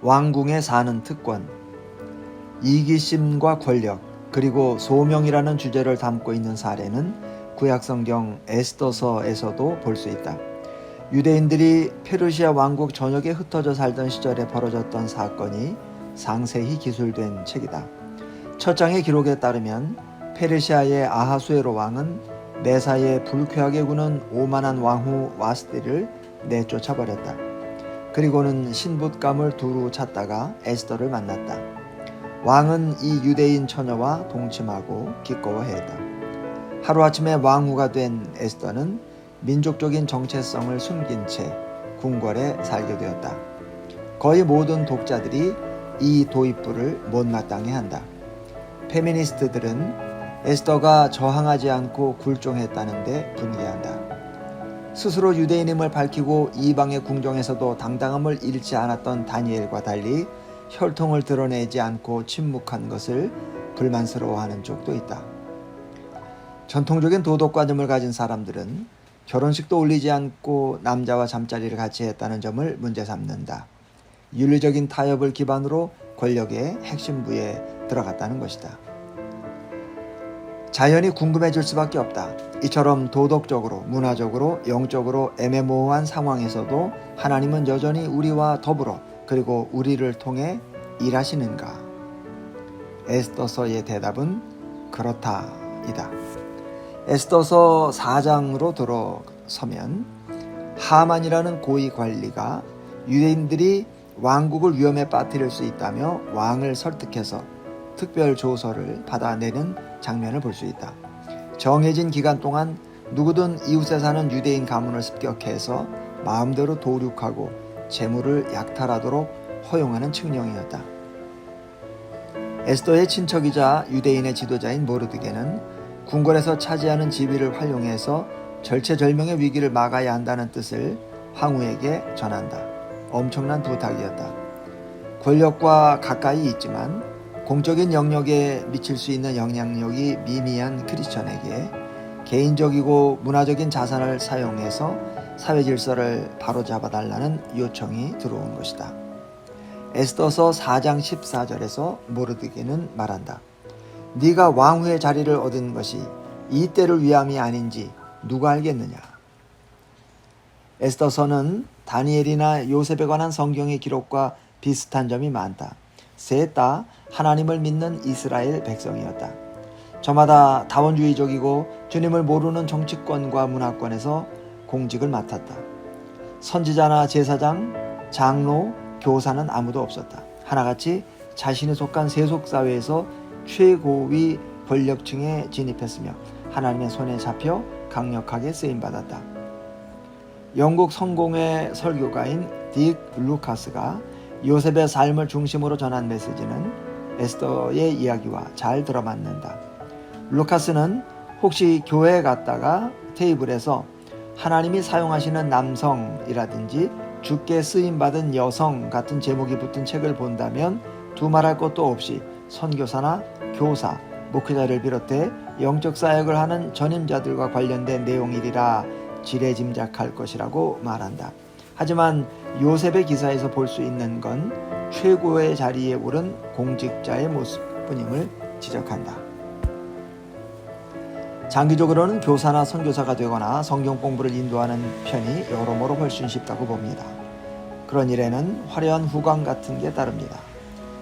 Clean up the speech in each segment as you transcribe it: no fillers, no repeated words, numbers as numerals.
왕궁에 사는 특권, 이기심과 권력, 그리고 소명이라는 주제를 담고 있는 사례는 구약성경 에스더서에서도 볼 수 있다. 유대인들이 페르시아 왕국 전역에 흩어져 살던 시절에 벌어졌던 사건이 상세히 기술된 책이다. 첫 장의 기록에 따르면 페르시아의 아하수에로 왕은 매사에 불쾌하게 구는 오만한 왕후 와스디를 내쫓아버렸다. 그리고는 신붓감을 두루 찾다가 에스더를 만났다. 왕은 이 유대인 처녀와 동침하고 기꺼워했다. 하루아침에 왕후가 된 에스더는 민족적인 정체성을 숨긴 채 궁궐에 살게 되었다. 거의 모든 독자들이 이 도입부를 못마땅해 한다. 페미니스트들은 에스더가 저항하지 않고 굴종했다는데 분개한다. 스스로 유대인임을 밝히고 이방의 궁정에서도 당당함을 잃지 않았던 다니엘과 달리 혈통을 드러내지 않고 침묵한 것을 불만스러워하는 쪽도 있다. 전통적인 도덕관념을 가진 사람들은 결혼식도 올리지 않고 남자와 잠자리를 같이 했다는 점을 문제 삼는다. 윤리적인 타협을 기반으로 권력의 핵심부에 들어갔다는 것이다. 자연히 궁금해질 수밖에 없다. 이처럼 도덕적으로, 문화적으로, 영적으로 애매모호한 상황에서도 하나님은 여전히 우리와 더불어 그리고 우리를 통해 일하시는가? 에스더서의 대답은 그렇다이다. 에스더서 4장으로 들어서면 하만이라는 고위 관리가 유대인들이 왕국을 위험에 빠뜨릴 수 있다며 왕을 설득해서 특별 조서를 받아내는 장면을 볼 수 있다. 정해진 기간 동안 누구든 이웃에 사는 유대인 가문을 습격해서 마음대로 도륙하고 재물을 약탈하도록 허용하는 칙령이었다. 에스더의 친척이자 유대인의 지도자인 모르드게는 궁궐에서 차지하는 지위를 활용해서 절체절명의 위기를 막아야 한다는 뜻을 황후에게 전한다. 엄청난 부탁이었다. 권력과 가까이 있지만 공적인 영역에 미칠 수 있는 영향력이 미미한 크리스천에게 개인적이고 문화적인 자산을 사용해서 사회 질서를 바로잡아달라는 요청이 들어온 것이다. 에스더서 4장 14절에서 모르드게는 말한다. 네가 왕후의 자리를 얻은 것이 이 때를 위함이 아닌지 누가 알겠느냐. 에스더서는 다니엘이나 요셉에 관한 성경의 기록과 비슷한 점이 많다. 셋 다 하나님을 믿는 이스라엘 백성이었다. 저마다 다원주의적이고 주님을 모르는 정치권과 문화권에서 공직을 맡았다. 선지자나 제사장, 장로, 교사는 아무도 없었다. 하나같이 자신이 속한 세속사회에서 최고위 권력층에 진입했으며 하나님의 손에 잡혀 강력하게 쓰임받았다. 영국 성공의 설교가인 딕 루카스가 요셉의 삶을 중심으로 전한 메시지는 에스더의 이야기와 잘 들어맞는다. 루카스는 혹시 교회에 갔다가 테이블에서 하나님이 사용하시는 남성이라든지 주께 쓰임받은 여성 같은 제목이 붙은 책을 본다면 두말할 것도 없이 선교사나 교사, 목회자를 비롯해 영적 사역을 하는 전임자들과 관련된 내용이리라 지레짐작할 것이라고 말한다. 하지만 요셉의 기사에서 볼 수 있는 건 최고의 자리에 오른 공직자의 모습뿐임을 지적한다. 장기적으로는 교사나 선교사가 되거나 성경 공부를 인도하는 편이 여러모로 훨씬 쉽다고 봅니다. 그런 일에는 화려한 후광 같은 게 따릅니다.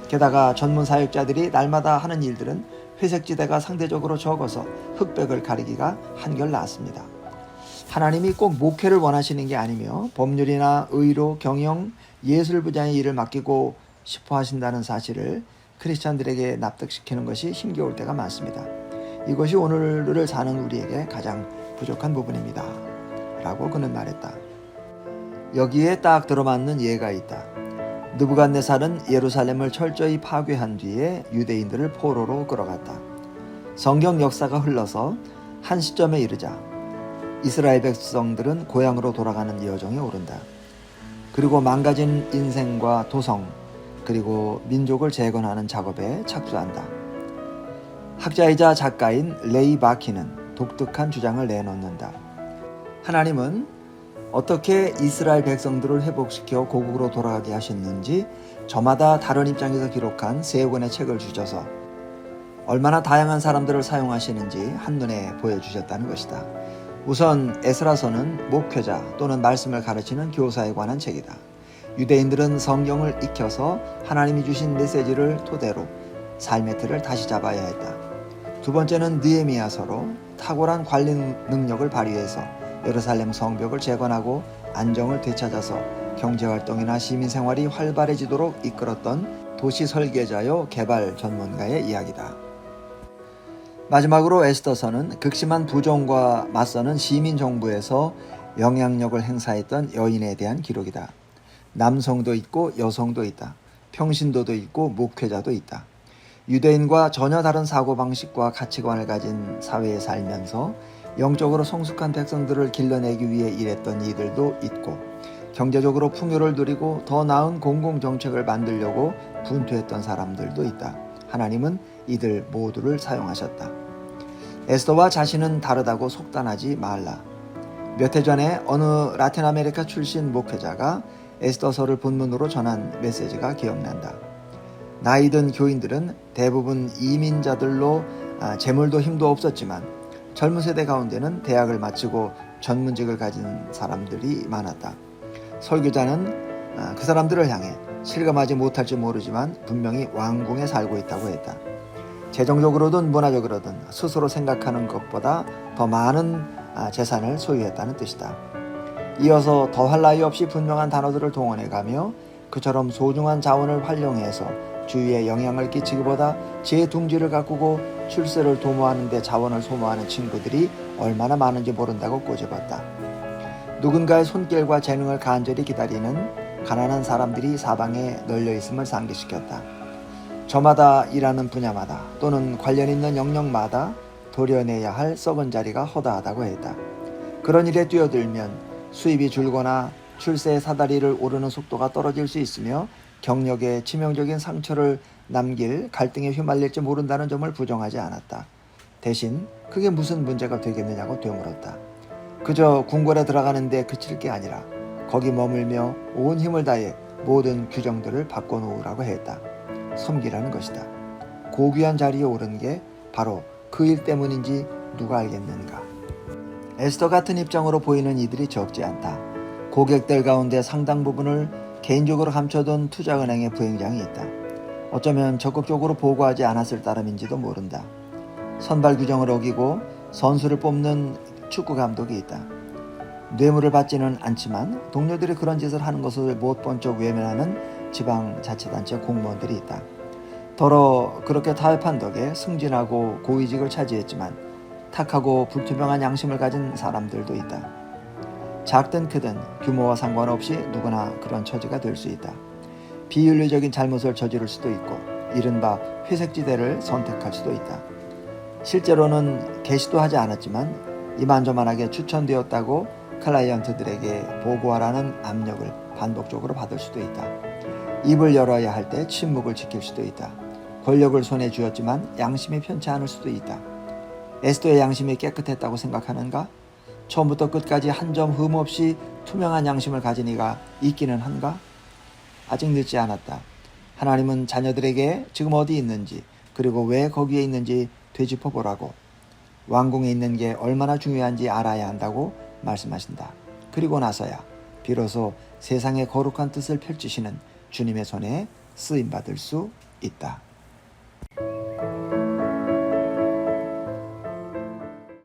게다가 전문 사역자들이 날마다 하는 일들은 회색지대가 상대적으로 적어서 흑백을 가리기가 한결 낫습니다. 하나님이 꼭 목회를 원하시는 게 아니며 법률이나 의료, 경영, 예술 분야의 일을 맡기고 싶어 하신다는 사실을 크리스찬들에게 납득시키는 것이 힘겨울 때가 많습니다. 이것이 오늘을 사는 우리에게 가장 부족한 부분입니다. 라고 그는 말했다. 여기에 딱 들어맞는 예가 있다. 느부갓네살은 예루살렘을 철저히 파괴한 뒤에 유대인들을 포로로 끌어갔다. 성경 역사가 흘러서 한 시점에 이르자 이스라엘 백성들은 고향으로 돌아가는 여정에 오른다. 그리고 망가진 인생과 도성, 그리고 민족을 재건하는 작업에 착수한다. 학자이자 작가인 레이 바키는 독특한 주장을 내놓는다. 하나님은 어떻게 이스라엘 백성들을 회복시켜 고국으로 돌아가게 하셨는지 저마다 다른 입장에서 기록한 3권의 책을 주셔서 얼마나 다양한 사람들을 사용하시는지 한눈에 보여주셨다는 것이다. 우선 에스라서는 목회자 또는 말씀을 가르치는 교사에 관한 책이다. 유대인들은 성경을 익혀서 하나님이 주신 메시지를 토대로 삶의 틀을 다시 잡아야 했다. 두 번째는 느헤미야서로 탁월한 관리 능력을 발휘해서 예루살렘 성벽을 재건하고 안정을 되찾아서 경제활동이나 시민생활이 활발해지도록 이끌었던 도시 설계자요 개발 전문가의 이야기다. 마지막으로 에스더서는 극심한 부정과 맞서는 시민 정부에서 영향력을 행사했던 여인에 대한 기록이다. 남성도 있고 여성도 있다. 평신도도 있고 목회자도 있다. 유대인과 전혀 다른 사고방식과 가치관을 가진 사회에 살면서 영적으로 성숙한 백성들을 길러내기 위해 일했던 이들도 있고 경제적으로 풍요를 누리고 더 나은 공공정책을 만들려고 분투했던 사람들도 있다. 하나님은 이들 모두를 사용하셨다. 에스더와 자신은 다르다고 속단하지 말라. 몇 해 전에 어느 라틴 아메리카 출신 목회자가 에스더서를 본문으로 전한 메시지가 기억난다. 나이 든 교인들은 대부분 이민자들로 재물도 힘도 없었지만 젊은 세대 가운데는 대학을 마치고 전문직을 가진 사람들이 많았다. 설교자는 그 사람들을 향해 실감하지 못할지 모르지만 분명히 왕궁에 살고 있다고 했다. 재정적으로든 문화적으로든 스스로 생각하는 것보다 더 많은 재산을 소유했다는 뜻이다. 이어서 더할 나위 없이 분명한 단어들을 동원해가며 그처럼 소중한 자원을 활용해서 주위에 영향을 끼치기보다 제 둥지를 가꾸고 출세를 도모하는 데 자원을 소모하는 친구들이 얼마나 많은지 모른다고 꼬집었다. 누군가의 손길과 재능을 간절히 기다리는 가난한 사람들이 사방에 널려있음을 상기시켰다. 저마다 일하는 분야마다 또는 관련 있는 영역마다 도려내야 할 썩은 자리가 허다하다고 했다. 그런 일에 뛰어들면 수입이 줄거나 출세의 사다리를 오르는 속도가 떨어질 수 있으며 경력에 치명적인 상처를 남길 갈등에 휘말릴지 모른다는 점을 부정하지 않았다. 대신 그게 무슨 문제가 되겠느냐고 되물었다. 그저 궁궐에 들어가는 데 그칠 게 아니라 거기 머물며 온 힘을 다해 모든 규정들을 바꿔놓으라고 했다. 섬기라는 것이다. 고귀한 자리에 오른 게 바로 그 일 때문인지 누가 알겠는가. 에스더 같은 입장으로 보이는 이들이 적지 않다. 고객들 가운데 상당 부분을 개인적으로 감춰둔 투자은행의 부행장이 있다. 어쩌면 적극적으로 보고하지 않았을 따름인지도 모른다. 선발 규정을 어기고 선수를 뽑는 축구 감독이 있다. 뇌물을 받지는 않지만 동료들이 그런 짓을 하는 것을 못 본 척 외면하는 지방자치단체 공무원들이 있다. 더러 그렇게 타협한 덕에 승진하고 고위직을 차지했지만 탁하고 불투명한 양심을 가진 사람들도 있다. 작든 크든 규모와 상관없이 누구나 그런 처지가 될 수 있다. 비윤리적인 잘못을 저지를 수도 있고 이른바 회색지대를 선택할 수도 있다. 실제로는 게시도 하지 않았지만 이만저만하게 추천되었다고 클라이언트들에게 보고하라는 압력을 반복적으로 받을 수도 있다. 입을 열어야 할 때 침묵을 지킬 수도 있다. 권력을 손에 쥐었지만 양심이 편치 않을 수도 있다. 에스더의 양심이 깨끗했다고 생각하는가? 처음부터 끝까지 한 점 흠 없이 투명한 양심을 가진 이가 있기는 한가? 아직 늦지 않았다. 하나님은 자녀들에게 지금 어디 있는지 그리고 왜 거기에 있는지 되짚어 보라고, 왕궁에 있는 게 얼마나 중요한지 알아야 한다고 말씀하신다. 그리고 나서야 비로소 세상의 거룩한 뜻을 펼치시는 주님의 손에 쓰임받을 수 있다.